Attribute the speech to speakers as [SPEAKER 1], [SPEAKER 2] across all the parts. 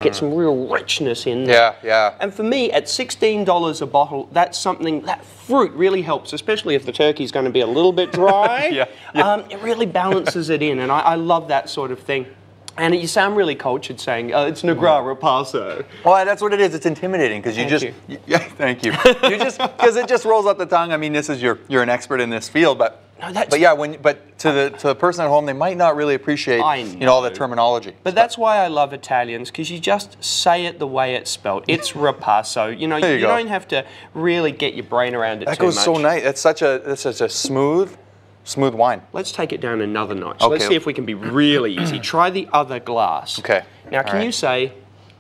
[SPEAKER 1] Get some real richness in there.
[SPEAKER 2] Yeah.
[SPEAKER 1] And for me, at $16 a bottle, that's something, that fruit really helps, especially if the turkey's going to be a little bit dry. It really balances it in, and I love that sort of thing. And you sound really cultured saying, it's Negra Rapasso.
[SPEAKER 2] Well, that's what it is. It's intimidating because thank you. Because it just rolls off the tongue. I mean, you're an expert in this field, but to the person at home, they might not really appreciate all the terminology.
[SPEAKER 1] But that's why I love Italians, because you just say it the way it's spelled. It's Rapasso. You know, you don't have to really get your brain around it too much.
[SPEAKER 2] That goes so nice. That's such a smooth wine.
[SPEAKER 1] Let's take it down another notch. Okay. Let's see if we can be really easy. Try the other glass.
[SPEAKER 2] Okay.
[SPEAKER 1] Now, can you say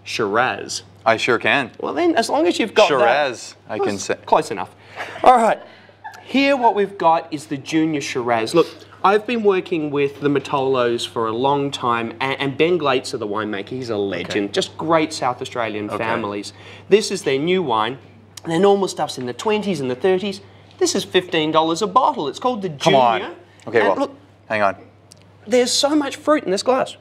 [SPEAKER 1] Shiraz?
[SPEAKER 2] I sure can.
[SPEAKER 1] Well then, as long as you've got
[SPEAKER 2] Shiraz, I can say.
[SPEAKER 1] Close enough. All right. Here what we've got is the Junior Shiraz. Look, I've been working with the Matolos for a long time, and Ben Glates of the winemaker, he's a legend. Just great South Australian families. This is their new wine. Their normal stuff's in the 20s and the 30s. This is $15 a bottle. It's called the Junior.
[SPEAKER 2] Come on. Okay,
[SPEAKER 1] and
[SPEAKER 2] well,
[SPEAKER 1] look,
[SPEAKER 2] hang on.
[SPEAKER 1] There's so much fruit in this glass.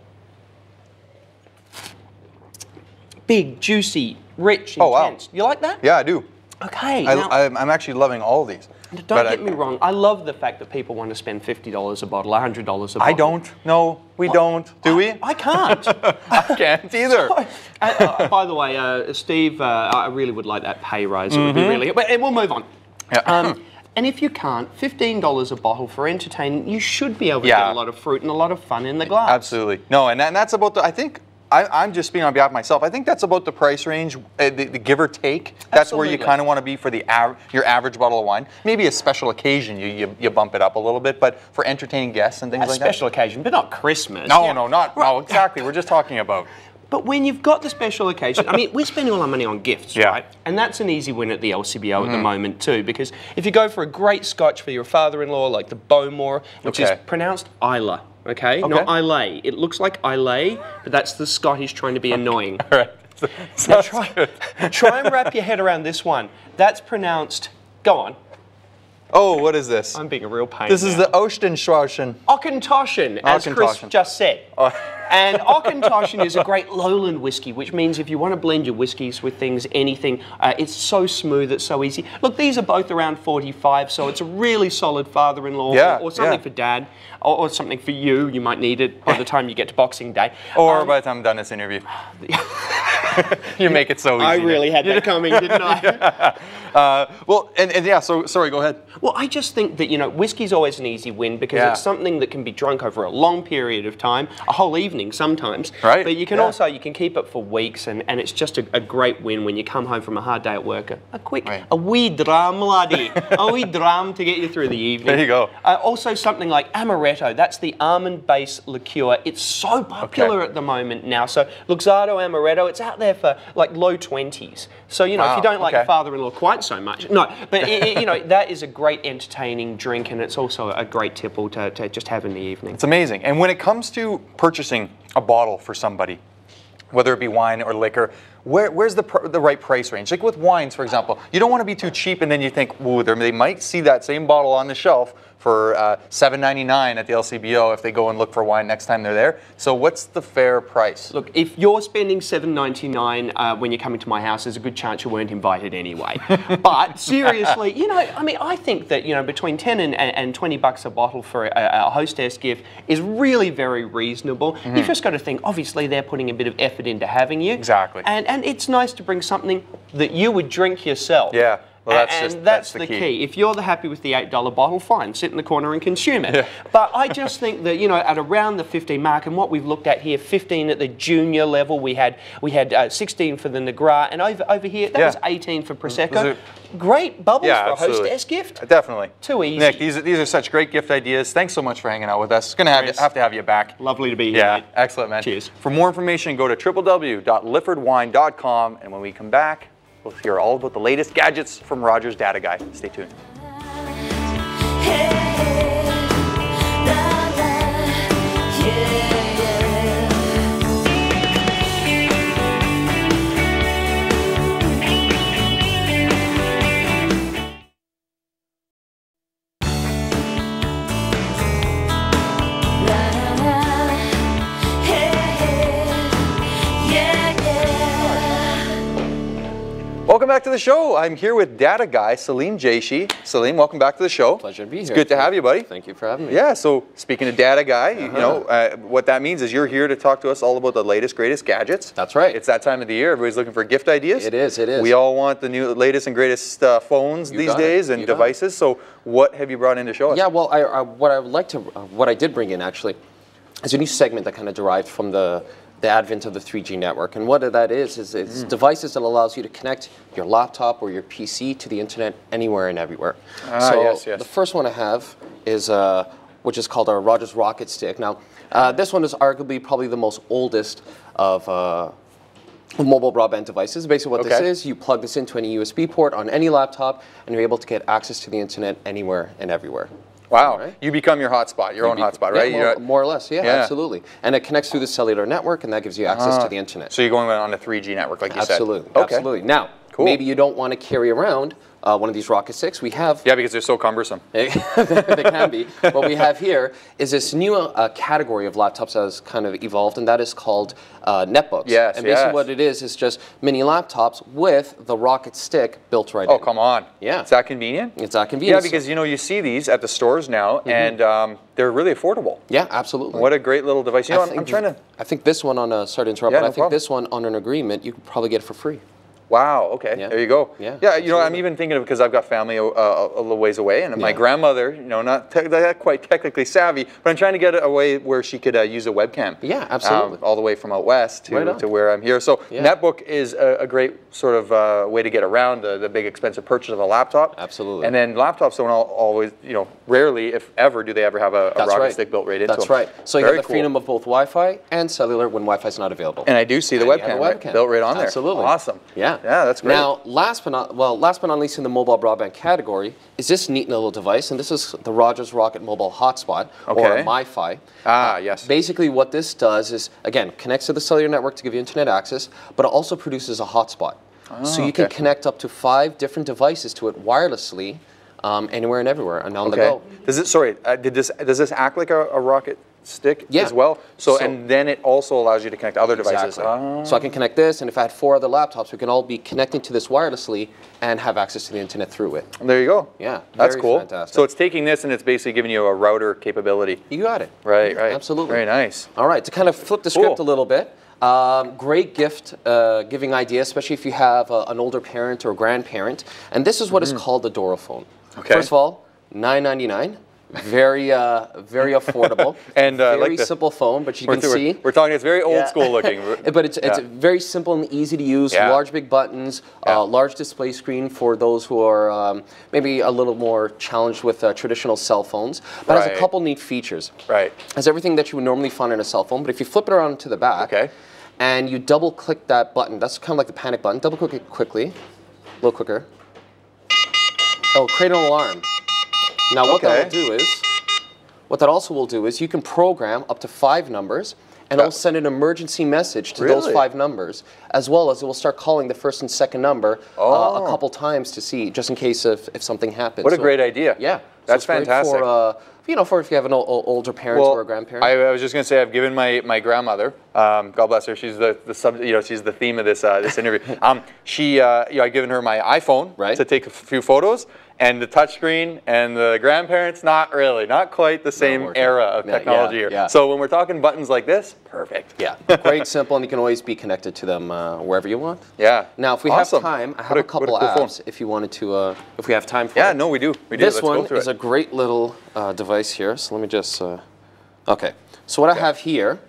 [SPEAKER 1] Big, juicy, rich, intense.
[SPEAKER 2] Wow.
[SPEAKER 1] You like that?
[SPEAKER 2] Yeah, I do.
[SPEAKER 1] Okay.
[SPEAKER 2] I'm actually loving all of these.
[SPEAKER 1] Don't get me wrong. I love the fact that people want to spend $50 a bottle, $100 a bottle.
[SPEAKER 2] I don't. No, we don't. Do we?
[SPEAKER 1] I can't.
[SPEAKER 2] I can't either.
[SPEAKER 1] By the way, Steve, I really would like that pay rise. It would be really. But we'll move on.
[SPEAKER 2] Yeah.
[SPEAKER 1] And if you can't, $15 a bottle for entertaining, you should be able to get a lot of fruit and a lot of fun in the glass.
[SPEAKER 2] Absolutely. No, and that's about the, I think, I'm just speaking on behalf of myself. I think that's about the price range, the give or take. That's where you kind of want to be for your average bottle of wine. Maybe a special occasion, you bump it up a little bit, but for entertaining guests and things like that. A special
[SPEAKER 1] occasion, but not Christmas.
[SPEAKER 2] No, no, exactly. We're just talking about.
[SPEAKER 1] But when you've got the special occasion, I mean, we're spending all our money on gifts, right? And that's an easy win at the LCBO at the moment too, because if you go for a great scotch for your father-in-law, like the Bowmore, which is pronounced Isla, okay? Not Islay. It looks like Islay, but that's the Scottish trying to be annoying.
[SPEAKER 2] All right.
[SPEAKER 1] Now try and wrap your head around this one. That's pronounced, go on.
[SPEAKER 2] Oh, what is this?
[SPEAKER 1] I'm being a real pain.
[SPEAKER 2] This is the Ostenschwarschen.
[SPEAKER 1] Auchentoshan, as Chris just said. And Auchentoshan is a great lowland whiskey, which means if you want to blend your whiskies with things, anything, it's so smooth, it's so easy. Look, these are both around 45, so it's a really solid father-in-law or something for dad, or something for you. You might need it by the time you get to Boxing Day.
[SPEAKER 2] Or by the time I'm done this interview. You make it so easy.
[SPEAKER 1] I really had that coming, didn't I?
[SPEAKER 2] Well, and yeah, so, sorry, go ahead.
[SPEAKER 1] Well, I just think that, you know, whiskey's always an easy win because it's something that can be drunk over a long period of time, a whole evening sometimes.
[SPEAKER 2] Right.
[SPEAKER 1] But you can also, you can keep it for weeks, and it's just a great win when you come home from a hard day at work. A wee dram, laddie. A wee dram to get you through the evening.
[SPEAKER 2] There you go.
[SPEAKER 1] Also something like amaretto, that's the almond-based liqueur. It's so popular at the moment now. So Luxardo Amaretto, it's out there for like low 20s. So, you know, if you don't like your father-in-law quite so much. No, but you know, that is a great entertaining drink, and it's also a great tipple to just have in the evening.
[SPEAKER 2] It's amazing. And when it comes to purchasing a bottle for somebody, whether it be wine or liquor, where's the right price range? Like with wines, for example, you don't want to be too cheap and then you think, ooh, they might see that same bottle on the shelf for $7.99 at the LCBO if they go and look for wine next time they're there. So what's the fair price?
[SPEAKER 1] Look, if you're spending $7.99 when you're coming to my house, there's a good chance you weren't invited anyway. But seriously, you know, I mean, I think that, you know, between 10 and 20 bucks a bottle for a hostess gift is really very reasonable. You've just got to think, obviously, they're putting a bit of effort into having you.
[SPEAKER 2] Exactly.
[SPEAKER 1] And it's nice to bring something that you would drink yourself.
[SPEAKER 2] Yeah. Well,
[SPEAKER 1] that's the key. If you're happy with the $8 bottle, fine, sit in the corner and consume it. But I just think that, you know, at around the 15 mark, and what we've looked at here, 15 at the junior level, we had 16 for the Negra, and over here, that was 18 for Prosecco. Great bubbles for a hostess gift.
[SPEAKER 2] Definitely.
[SPEAKER 1] Too easy.
[SPEAKER 2] Nick, these are such great gift ideas. Thanks so much for hanging out with us. Going to have to have you back.
[SPEAKER 1] Lovely to be here, mate.
[SPEAKER 2] Excellent, man.
[SPEAKER 1] Cheers.
[SPEAKER 2] For more information, go to www.liffordwine.com, and when we come back, we'll hear all about the latest gadgets from Roger's Data Guy. Stay tuned.
[SPEAKER 3] Yeah.
[SPEAKER 2] Welcome back to the show. I'm here with data guy, Salim Jaishi. Salim, welcome back to the show.
[SPEAKER 3] Pleasure to be here.
[SPEAKER 2] It's good to have you, buddy.
[SPEAKER 3] Thank you for having me.
[SPEAKER 2] Yeah, so speaking of data guy, you know, what that means is you're here to talk to us all about the latest, greatest gadgets.
[SPEAKER 3] That's right.
[SPEAKER 2] It's that time of the year. Everybody's looking for gift ideas.
[SPEAKER 3] It is, it is.
[SPEAKER 2] We all want the new, latest and greatest phones these days and devices. So what have you brought in to show us?
[SPEAKER 3] Yeah, well, what I did bring in actually is a new segment that kind of derived from the advent of the 3G network. And what that is it's devices that allows you to connect your laptop or your PC to the internet anywhere and everywhere.
[SPEAKER 2] Yes.
[SPEAKER 3] The first one I have is, which is called our Rogers Rocket Stick. Now, this one is arguably probably the most oldest of mobile broadband devices. Basically what this is, you plug this into any USB port on any laptop, and you're able to get access to the internet anywhere and everywhere.
[SPEAKER 2] Wow,
[SPEAKER 3] right?
[SPEAKER 2] You become your hotspot, your own hotspot, right?
[SPEAKER 3] Yeah, more or less, yeah, absolutely. And it connects through the cellular network, and that gives you access to the internet.
[SPEAKER 2] So you're going on a 3G network, like you said?
[SPEAKER 3] Absolutely, absolutely. Now, maybe you don't want to carry around one of these Rocket Sticks. We have...
[SPEAKER 2] Yeah, because they're so cumbersome.
[SPEAKER 3] They can be. What we have here is this new category of laptops that has kind of evolved, and that is called netbooks.
[SPEAKER 2] Yes,
[SPEAKER 3] and basically what it is just mini laptops with the Rocket Stick built right in.
[SPEAKER 2] Oh, come on.
[SPEAKER 3] Yeah.
[SPEAKER 2] Is that convenient?
[SPEAKER 3] It's that convenient.
[SPEAKER 2] Yeah, because you know, you see these at the stores now, and they're really affordable.
[SPEAKER 3] Yeah, absolutely.
[SPEAKER 2] What a great little device. You know, I'm trying to...
[SPEAKER 3] I think this one on, sorry to interrupt, but I think this one on an agreement, you can probably get it for free.
[SPEAKER 2] Wow, okay, there you go.
[SPEAKER 3] Yeah,
[SPEAKER 2] you know, I'm even thinking of, because I've got family a little ways away, and my grandmother, you know, not quite technically savvy, but I'm trying to get a way where she could use a webcam.
[SPEAKER 3] Yeah, absolutely.
[SPEAKER 2] All the way from out west to where I'm here. So netbook is a great sort of way to get around the big expensive purchase of a laptop.
[SPEAKER 3] Absolutely.
[SPEAKER 2] And then laptops don't always, you know, rarely, if ever, do they ever have a Rocket Stick built right into them.
[SPEAKER 3] That's right. So you have the freedom of both Wi-Fi and cellular when Wi-Fi is not available.
[SPEAKER 2] And I do see the webcam, built right on there.
[SPEAKER 3] Absolutely.
[SPEAKER 2] Awesome.
[SPEAKER 3] Yeah.
[SPEAKER 2] Yeah, that's great.
[SPEAKER 3] Now, last but not least in the mobile broadband category is this neat little device, and this is the Rogers Rocket Mobile Hotspot, or MiFi.
[SPEAKER 2] Yes.
[SPEAKER 3] Basically what this does is, again, connects to the cellular network to give you internet access, but it also produces a hotspot. So you can connect up to 5 different devices to it wirelessly, anywhere and everywhere, and on the go.
[SPEAKER 2] Does it, does this act like a Rocket Stick as well? So, and then it also allows you to connect to other devices.
[SPEAKER 3] So I can connect this, and if I had 4 other laptops, we can all be connecting to this wirelessly and have access to the internet through it.
[SPEAKER 2] There you go.
[SPEAKER 3] Yeah,
[SPEAKER 2] that's cool.
[SPEAKER 3] Fantastic.
[SPEAKER 2] So it's taking this and it's basically giving you a router capability.
[SPEAKER 3] You got it.
[SPEAKER 2] Right.
[SPEAKER 3] Absolutely.
[SPEAKER 2] Very nice.
[SPEAKER 3] All right, to kind of flip the script a little bit, great gift giving idea, especially if you have an older parent or grandparent. And this is what is called the Dorophone. First of all, $9.99. Very affordable, and very simple phone. But you can see
[SPEAKER 2] we're talking. It's very old school looking.
[SPEAKER 3] But it's very simple and easy to use. Large big buttons, large display screen for those who are maybe a little more challenged with traditional cell phones. But has a couple neat features. Has everything that you would normally find on a cell phone. But if you flip it around to the back, and you double click that button, that's kind of like the panic button. Double click it quickly, a little quicker. It'll create an alarm. Now what that also will do is you can program up to 5 numbers, and it'll send an emergency message to those 5 numbers, as well as it will start calling the first and second number a couple times to see, just in case if something happens.
[SPEAKER 2] What a great idea.
[SPEAKER 3] Yeah.
[SPEAKER 2] That's fantastic.
[SPEAKER 3] For, you know, for if you have an older parent or a grandparent.
[SPEAKER 2] I was just going to say, I've given my grandmother, God bless her, she's she's the theme of this interview. I've given her my iPhone to take a few photos. And the touchscreen and the grandparents, not quite the same era of technology here. So when we're talking buttons like this, perfect.
[SPEAKER 3] Yeah, great, simple, and you can always be connected to them wherever you want.
[SPEAKER 2] Yeah.
[SPEAKER 3] Now, if we have time, I have a couple apps if you wanted to, if we have time for it.
[SPEAKER 2] Yeah, no, we do.
[SPEAKER 3] This one is a great little device here. So let me just, okay. So what I have here.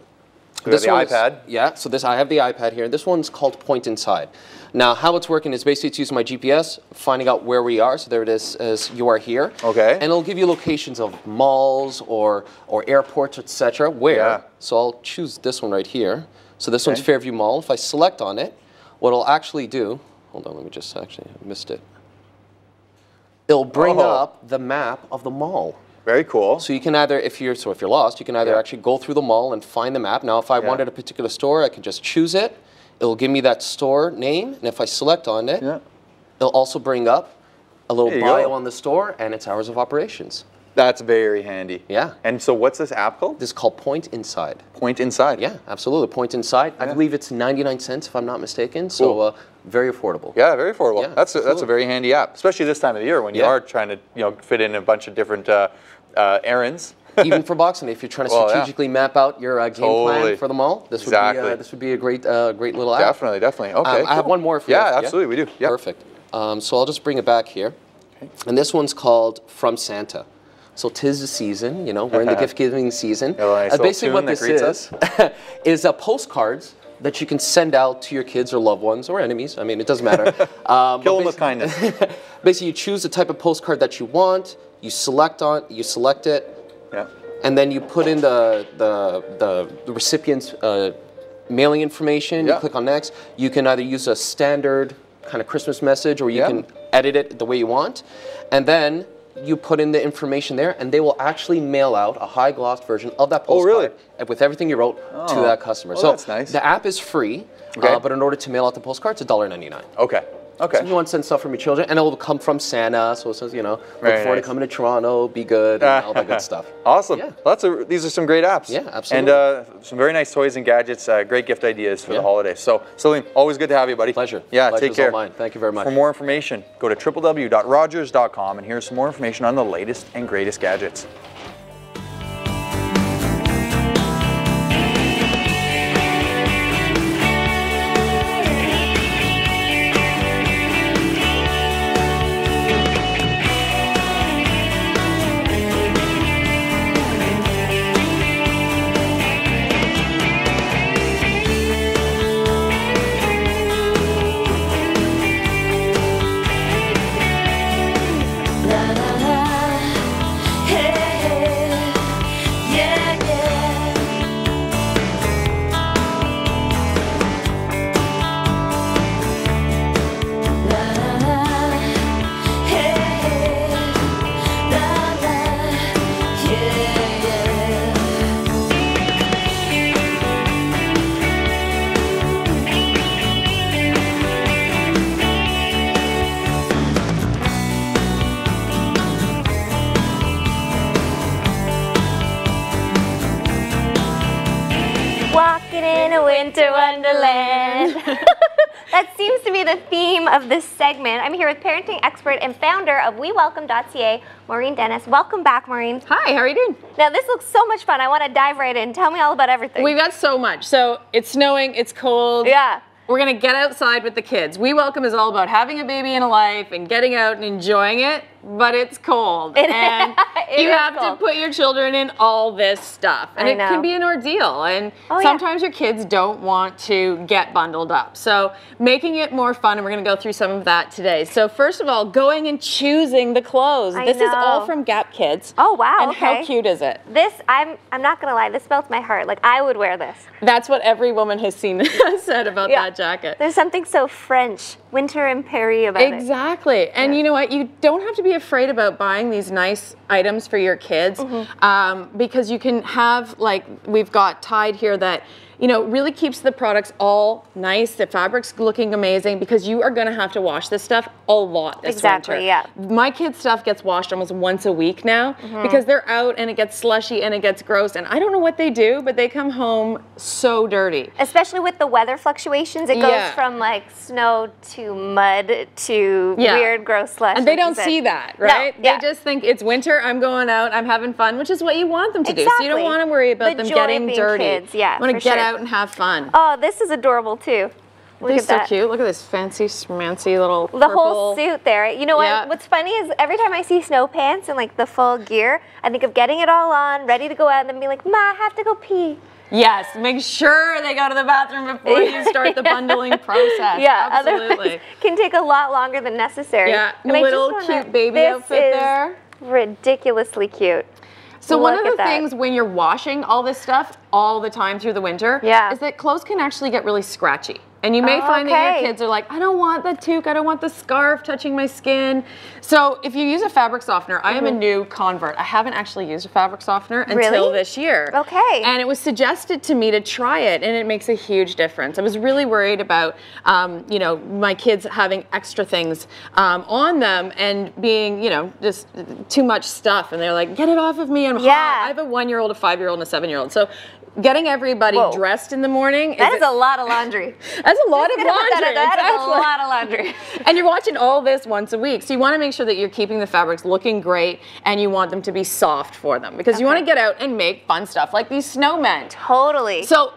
[SPEAKER 2] This the iPad.
[SPEAKER 3] Yeah, so I have the iPad here. This one's called Point Inside. Now, how it's working is basically it's using my GPS, finding out where we are. So there it is, as you are here. And it'll give you locations of malls or airports, etc. Where. So I'll choose this one right here. So this one's Fairview Mall. If I select on it, what it'll actually do, hold on, let me just actually, I missed it. It'll bring up the map of the mall.
[SPEAKER 2] Very cool.
[SPEAKER 3] So you can either, if you're lost, you can either actually go through the mall and find the map. Now, if I wanted a particular store, I can just choose it. It'll give me that store name, and if I select on it, it'll also bring up a little bio on the store and its hours of operations.
[SPEAKER 2] That's very handy.
[SPEAKER 3] Yeah.
[SPEAKER 2] And so what's this app called?
[SPEAKER 3] This is called Point Inside.
[SPEAKER 2] Point Inside.
[SPEAKER 3] Yeah, absolutely. Point Inside. I believe it's 99 cents if I'm not mistaken. So very affordable.
[SPEAKER 2] Yeah, very affordable.
[SPEAKER 3] Yeah,
[SPEAKER 2] that's a very handy app, especially this time of the year when you are trying to fit in a bunch of different errands.
[SPEAKER 3] Even for Boxing Day, if you're trying to strategically map out your game plan for the mall, this would be a great little app.
[SPEAKER 2] Definitely. Okay.
[SPEAKER 3] I have one more for you.
[SPEAKER 2] Yeah, absolutely, we do. Yep.
[SPEAKER 3] Perfect. So I'll just bring it back here. Okay. And this one's called From Santa. So 'tis the season, we're in the gift-giving season. Basically what this is postcards that you can send out to your kids or loved ones or enemies. I mean, it doesn't matter.
[SPEAKER 2] Kill them with kindness.
[SPEAKER 3] Basically, you choose the type of postcard that you want, you select it, and then you put in the recipient's mailing information, you click on next. You can either use a standard kind of Christmas message or you can edit it the way you want. And then you put in the information there and they will actually mail out a high glossed version of that postcard with everything you wrote to that customer. So
[SPEAKER 2] that's nice.
[SPEAKER 3] The app is free, but in order to mail out the postcard, it's $1.99.
[SPEAKER 2] Okay.
[SPEAKER 3] So if you want to send stuff from your children, and it will come from Santa, so it says, look forward to coming to Toronto, be good, and all that good stuff.
[SPEAKER 2] Awesome. Yeah. These are some great apps.
[SPEAKER 3] Yeah, absolutely.
[SPEAKER 2] And some very nice toys and gadgets, great gift ideas for the holidays. So, Celine, always good to have you, buddy.
[SPEAKER 3] Pleasure.
[SPEAKER 2] Yeah,
[SPEAKER 3] Pleasure's
[SPEAKER 2] take care.
[SPEAKER 3] all mine. Thank you very much.
[SPEAKER 2] For more information, go to www.rogers.com, and here's some more information on the latest and greatest gadgets.
[SPEAKER 4] Walking in a winter wonderland. That seems to be the theme of this segment. I'm here with parenting expert and founder of WeWelcome.ca, Maureen Dennis. Welcome back, Maureen.
[SPEAKER 5] Hi, how are you doing?
[SPEAKER 4] Now, this looks so much fun. I want to dive right in. Tell me all about everything.
[SPEAKER 5] We've got so much. So it's snowing, it's cold.
[SPEAKER 4] Yeah.
[SPEAKER 5] We're going to get outside with the kids. We Welcome is all about having a baby in a life and getting out and enjoying it, but it's cold. And you have to put your children in all this stuff. And it can be an ordeal. And sometimes your kids don't want to get bundled up. So making it more fun, and we're going to go through some of that today. So first of all, going and choosing the clothes. This is all from Gap Kids.
[SPEAKER 4] Oh, wow.
[SPEAKER 5] And how cute is it?
[SPEAKER 4] This, I'm not going to lie, this melts my heart. Like, I would wear this.
[SPEAKER 5] That's what every woman has seen said about that jacket.
[SPEAKER 4] There's something so French, winter and Paris about it.
[SPEAKER 5] Exactly. And you know what? You don't have to be afraid about buying these nice items for your kids because you can have, like we've got tied here, that really keeps the products all nice. The fabric's looking amazing because you are going to have to wash this stuff a lot this winter.
[SPEAKER 4] Yeah.
[SPEAKER 5] My kids' stuff gets washed almost once a week now because they're out and it gets slushy and it gets gross, and I don't know what they do, but they come home so dirty.
[SPEAKER 4] Especially with the weather fluctuations, it goes from like snow to mud to weird, gross slush.
[SPEAKER 5] And they don't see that, right?
[SPEAKER 4] No,
[SPEAKER 5] They just think it's winter, I'm going out, I'm having fun, which is what you want them to do. So you don't want to worry about them getting dirty.
[SPEAKER 4] Kids, yeah,
[SPEAKER 5] you want to get out and have fun.
[SPEAKER 4] Oh, this is adorable too. Look at that.
[SPEAKER 5] So cute. Look at this fancy, schmancy little purple.
[SPEAKER 4] The whole suit there. You know what? What's funny is every time I see snow pants and like the full gear, I think of getting it all on, ready to go out, and then be like, Ma, I have to go pee.
[SPEAKER 5] Yes, make sure they go to the bathroom before you start the bundling process.
[SPEAKER 4] Yeah,
[SPEAKER 5] absolutely.
[SPEAKER 4] Otherwise can take a lot longer than necessary.
[SPEAKER 5] Yeah, and a little cute baby outfit there.
[SPEAKER 4] Ridiculously cute.
[SPEAKER 5] So one of the things when you're washing all this stuff all the time through the winter is that clothes can actually get really scratchy. And you may find that your kids are like, I don't want the toque, I don't want the scarf touching my skin. So if you use a fabric softener, I am a new convert. I haven't actually used a fabric softener until this year.
[SPEAKER 4] Okay.
[SPEAKER 5] And it was suggested to me to try it, and it makes a huge difference. I was really worried about, you know, my kids having extra things on them and being, you know, just too much stuff. And they're like, get it off of me, I'm hot. I have a 1-year-old, a 5-year-old, and a 7-year-old. So getting everybody dressed in the morning.
[SPEAKER 4] That is a lot of laundry.
[SPEAKER 5] That's a lot of laundry.
[SPEAKER 4] That is a lot of laundry.
[SPEAKER 5] And you're watching all this once a week. So you want to make sure that you're keeping the fabrics looking great, and you want them to be soft for them, because you want to get out and make fun stuff like these snowmen.
[SPEAKER 4] Totally.
[SPEAKER 5] So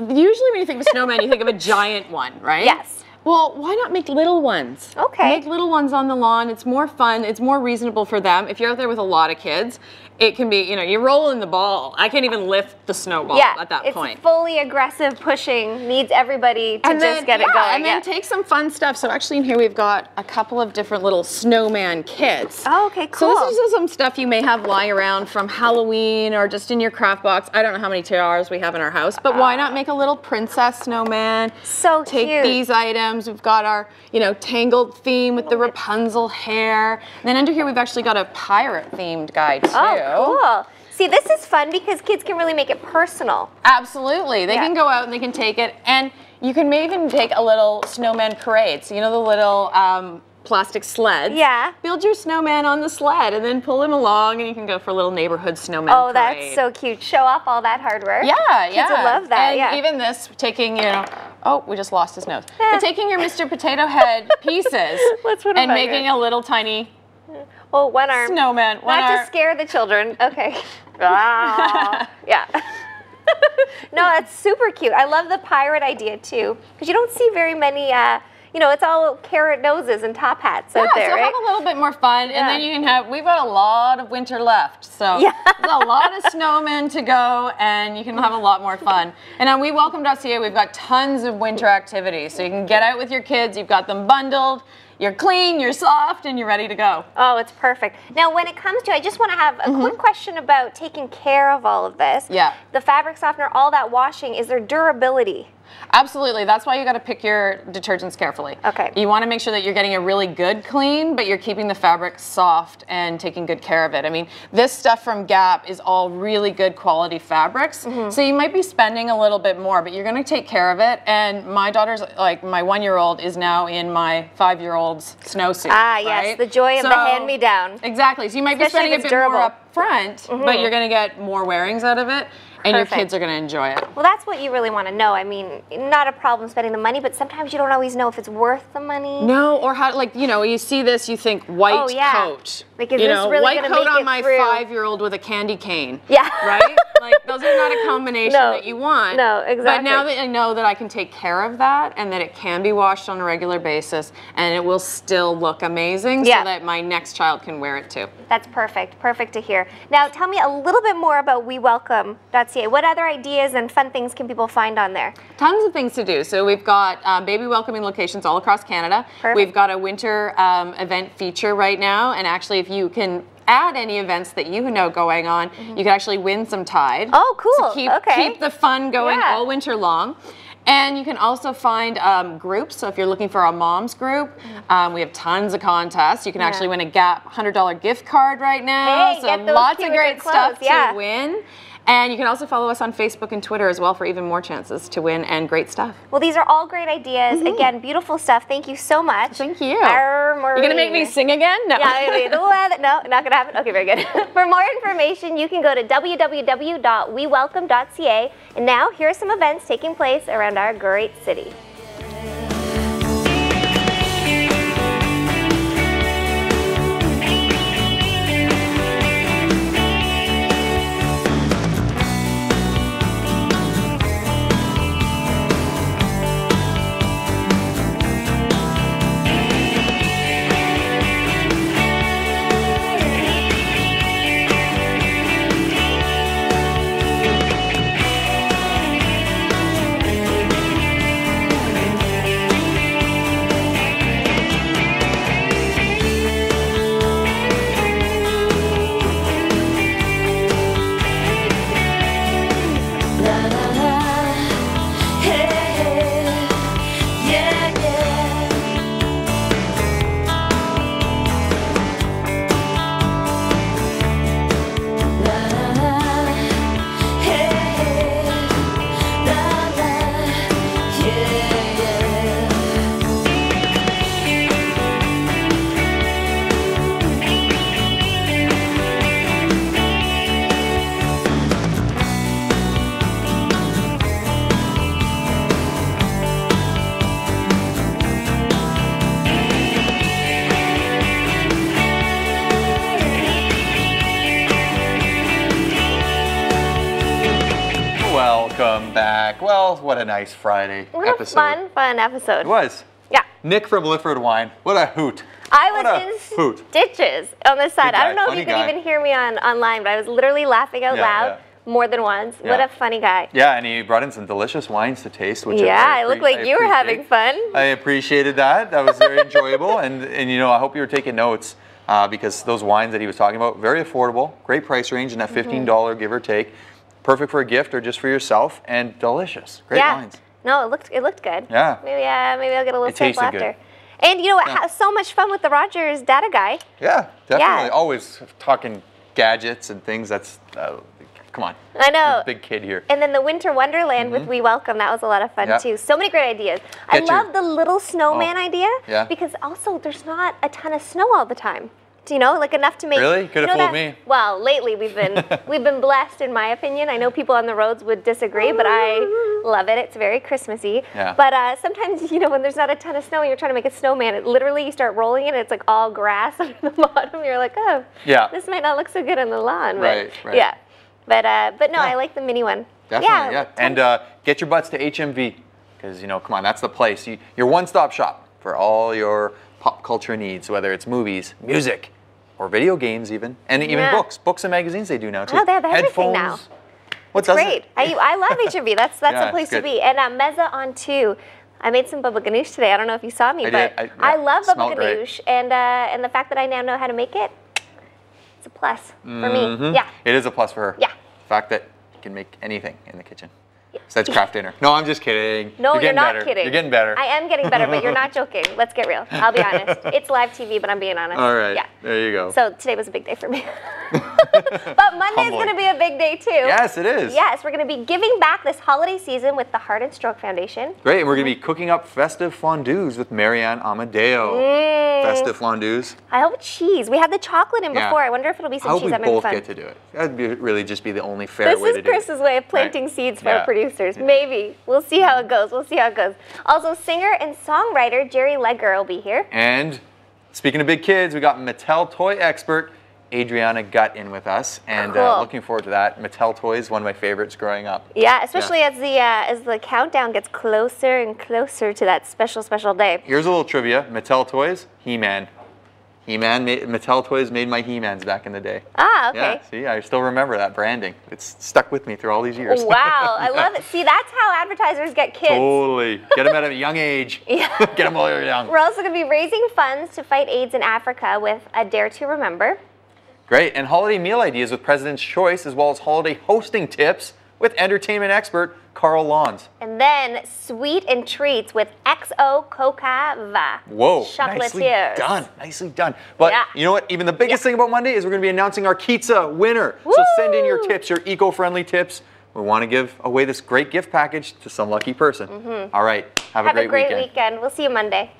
[SPEAKER 5] usually when you think of a snowman, you think of a giant one, right?
[SPEAKER 4] Yes.
[SPEAKER 5] Well, why not make little ones?
[SPEAKER 4] Okay.
[SPEAKER 5] Make little ones on the lawn. It's more fun. It's more reasonable for them. If you're out there with a lot of kids, it can be, you know, you're rolling the ball. I can't even lift the snowball at that point.
[SPEAKER 4] It's fully aggressive pushing, needs everybody to just get it going.
[SPEAKER 5] And then take some fun stuff. So actually in here we've got a couple of different little snowman kits.
[SPEAKER 4] Oh, okay, cool.
[SPEAKER 5] So this is some stuff you may have lying around from Halloween or just in your craft box. I don't know how many tiaras we have in our house, but why not make a little princess snowman?
[SPEAKER 4] So cute.
[SPEAKER 5] Take these items. We've got our, you know, tangled theme with the Rapunzel hair. And then under here we've actually got a pirate themed guide too.
[SPEAKER 4] Oh, cool. See, this is fun because kids can really make it personal.
[SPEAKER 5] Absolutely. They can go out and they can take it, and you can even take a little snowman parade. So you know the little plastic sleds?
[SPEAKER 4] Yeah.
[SPEAKER 5] Build your snowman on the sled and then pull him along, and you can go for a little neighborhood snowman parade.
[SPEAKER 4] Oh, that's so cute. Show off all that hard work.
[SPEAKER 5] Yeah,
[SPEAKER 4] Kids would love that,
[SPEAKER 5] and even this, taking, you know, oh, we just lost his nose. But taking your Mr. Potato Head pieces and making a little tiny
[SPEAKER 4] one arm.
[SPEAKER 5] Snowman.
[SPEAKER 4] Not to scare the children. Okay. Yeah. No, that's super cute. I love the pirate idea too, because you don't see very many, you know, it's all carrot noses and top hats out there,
[SPEAKER 5] so
[SPEAKER 4] right?
[SPEAKER 5] have a little bit more fun, and then you can have, we've got a lot of winter left, so there's a lot of snowmen to go, and you can have a lot more fun. And on WeWelcome.ca, we've got tons of winter activities, so you can get out with your kids, you've got them bundled, you're clean, you're soft, and you're ready to go.
[SPEAKER 4] Oh, it's perfect. Now, when it comes to, I just want to have a quick question about taking care of all of this.
[SPEAKER 5] Yeah.
[SPEAKER 4] The fabric softener, all that washing, is there durability?
[SPEAKER 5] Absolutely. That's why you got to pick your detergents carefully.
[SPEAKER 4] Okay.
[SPEAKER 5] You want to make sure that you're getting a really good clean, but you're keeping the fabric soft and taking good care of it. I mean, this stuff from Gap is all really good quality fabrics. So you might be spending a little bit more, but you're going to take care of it. And my daughter's, like, my 1-year-old is now in my 5-year-old's snowsuit.
[SPEAKER 4] Ah, yes, the joy of the hand-me-down.
[SPEAKER 5] Exactly. So you might be spending a bit more up front, but you're going to get more wearings out of it. And your kids are going to enjoy it.
[SPEAKER 4] Well, that's what you really want to know. I mean, not a problem spending the money, but sometimes you don't always know if it's worth the money.
[SPEAKER 5] No, or how, like, you know, you see this, you think white coat.
[SPEAKER 4] Like, is this really
[SPEAKER 5] white
[SPEAKER 4] gonna
[SPEAKER 5] coat
[SPEAKER 4] make
[SPEAKER 5] on
[SPEAKER 4] it
[SPEAKER 5] my
[SPEAKER 4] through?
[SPEAKER 5] 5-year-old with a candy cane.
[SPEAKER 4] Yeah.
[SPEAKER 5] Right? Like, those are not a combination that you want.
[SPEAKER 4] No, exactly.
[SPEAKER 5] But now that I know that I can take care of that and that it can be washed on a regular basis and it will still look amazing so that my next child can wear it too.
[SPEAKER 4] That's perfect. Perfect to hear. Now, tell me a little bit more about WeWelcome.ca. What other ideas and fun things can people find on there?
[SPEAKER 5] Tons of things to do. So we've got baby welcoming locations all across Canada.
[SPEAKER 4] Perfect.
[SPEAKER 5] We've got a winter event feature right now, and actually if you can add any events that you know going on, you can actually win some Tide.
[SPEAKER 4] Oh, cool.
[SPEAKER 5] So keep the fun going all winter long. And you can also find groups. So if you're looking for a mom's group, we have tons of contests. You can actually win a Gap $100 gift card right now.
[SPEAKER 4] Hey,
[SPEAKER 5] so
[SPEAKER 4] get those
[SPEAKER 5] lots of great stuff
[SPEAKER 4] to
[SPEAKER 5] win. And you can also follow us on Facebook and Twitter as well for even more chances to win and great stuff.
[SPEAKER 4] Well, these are all great ideas. Again, beautiful stuff. Thank you so much.
[SPEAKER 5] Thank you.
[SPEAKER 4] Maureen.
[SPEAKER 5] You're going to make me sing again? No.
[SPEAKER 4] Yeah, no, not going to happen. Okay, very good. For more information, you can go to www.wewelcome.ca. And now, here are some events taking place around our great city.
[SPEAKER 2] back. Well, what a nice Friday episode.
[SPEAKER 4] What a fun episode.
[SPEAKER 2] It was.
[SPEAKER 4] Yeah.
[SPEAKER 2] Nick from Lifford Wine. What a hoot.
[SPEAKER 4] I was in stitches on the side. I don't know if you could even hear me online, but I was literally laughing out loud more than once. Yeah. What a funny guy.
[SPEAKER 2] Yeah, and he brought in some delicious wines to taste. Which
[SPEAKER 4] it looked like you were having fun.
[SPEAKER 2] I appreciated that. That was very enjoyable. And you know, I hope you were taking notes because those wines that he was talking about, very affordable, great price range in that $15 give or take. Perfect for a gift or just for yourself, and delicious. Great wines.
[SPEAKER 4] No, it looked good.
[SPEAKER 2] Yeah.
[SPEAKER 4] Maybe I'll get a little sip after.
[SPEAKER 2] Good.
[SPEAKER 4] And you know what? So much fun with the Rogers data guy.
[SPEAKER 2] Yeah, definitely. Yeah. Always talking gadgets and things. That's come on.
[SPEAKER 4] I know.
[SPEAKER 2] Big kid here.
[SPEAKER 4] And then the Winter Wonderland with We Welcome. That was a lot of fun too. So many great ideas. I love the little snowman idea because also there's not a ton of snow all the time. You know, like enough to make.
[SPEAKER 2] Really? Could have fooled me.
[SPEAKER 4] Well, lately we've been blessed, in my opinion. I know people on the roads would disagree, but I love it. It's very Christmassy.
[SPEAKER 2] Yeah.
[SPEAKER 4] But sometimes, you know, when there's not a ton of snow and you're trying to make a snowman, it literally you start rolling it. It's like all grass under the bottom. You're like, oh, this might not look so good on the lawn. But,
[SPEAKER 2] right.
[SPEAKER 4] Yeah. But no, I like the mini one.
[SPEAKER 2] Definitely. Yeah. And get your butts to HMV because come on, that's the place. Your one-stop shop for all your pop culture needs, whether it's movies, music, or video games even, and even books and magazines they do now too.
[SPEAKER 4] Oh, they have everything now.
[SPEAKER 2] It's
[SPEAKER 4] great. I love HMV. That's the place to be. And Meza on 2. I made some baba ganoush today. I don't know if you saw me, but I love baba ganoush, and the fact that I now know how to make it, it's a plus for me. Yeah.
[SPEAKER 2] It is a plus for her.
[SPEAKER 4] Yeah.
[SPEAKER 2] The fact that you can make anything in the kitchen. Besides craft dinner. No, I'm just kidding.
[SPEAKER 4] No, you're not kidding.
[SPEAKER 2] You're getting better.
[SPEAKER 4] I am getting better, but you're not joking. Let's get real. I'll be honest. It's live TV, but I'm being honest.
[SPEAKER 2] All right.
[SPEAKER 4] Yeah.
[SPEAKER 2] There you go.
[SPEAKER 4] So today was a big day for me. But Monday's going to be a big day too.
[SPEAKER 2] Yes, it is.
[SPEAKER 4] Yes, we're going to be giving back this holiday season with the Heart and Stroke Foundation.
[SPEAKER 2] Great, and we're going to be cooking up festive fondues with Marianne Amadeo. Festive fondues.
[SPEAKER 4] I hope cheese. We had the chocolate in before. I wonder if it'll be some cheese.
[SPEAKER 2] I hope we both get to do it. That'd really just be the only fair way to do it.
[SPEAKER 4] This is Chris's way of planting seeds for our producers. Maybe. We'll see how it goes. Also, singer and songwriter Jerry Legger will be here.
[SPEAKER 2] And speaking of big kids, we got Mattel toy expert Adriana Gutt in with us, and looking forward to that. Mattel toys, one of my favorites growing up.
[SPEAKER 4] Yeah, especially as the countdown gets closer and closer to that special day.
[SPEAKER 2] Here's a little trivia: Mattel toys, He-Man. Mattel toys made my He-Mans back in the day.
[SPEAKER 4] Ah, okay.
[SPEAKER 2] Yeah, see, I still remember that branding. It's stuck with me through all these years.
[SPEAKER 4] Wow, I love it. See, that's how advertisers get kids.
[SPEAKER 2] Totally. Get them at a young age. Get them while they're young.
[SPEAKER 4] We're also going to be raising funds to fight AIDS in Africa with a Dare to Remember.
[SPEAKER 2] Great, and holiday meal ideas with President's Choice, as well as holiday hosting tips with entertainment expert Carl Lawns.
[SPEAKER 4] And then sweet and treats with XO Coca-Va.
[SPEAKER 2] Whoa, nicely done. But you know what? Even the biggest thing about Monday is we're going to be announcing our Kitza winner. Woo! So send in your tips, your eco-friendly tips. We want to give away this great gift package to some lucky person. All right, have a great weekend.
[SPEAKER 4] We'll see you Monday.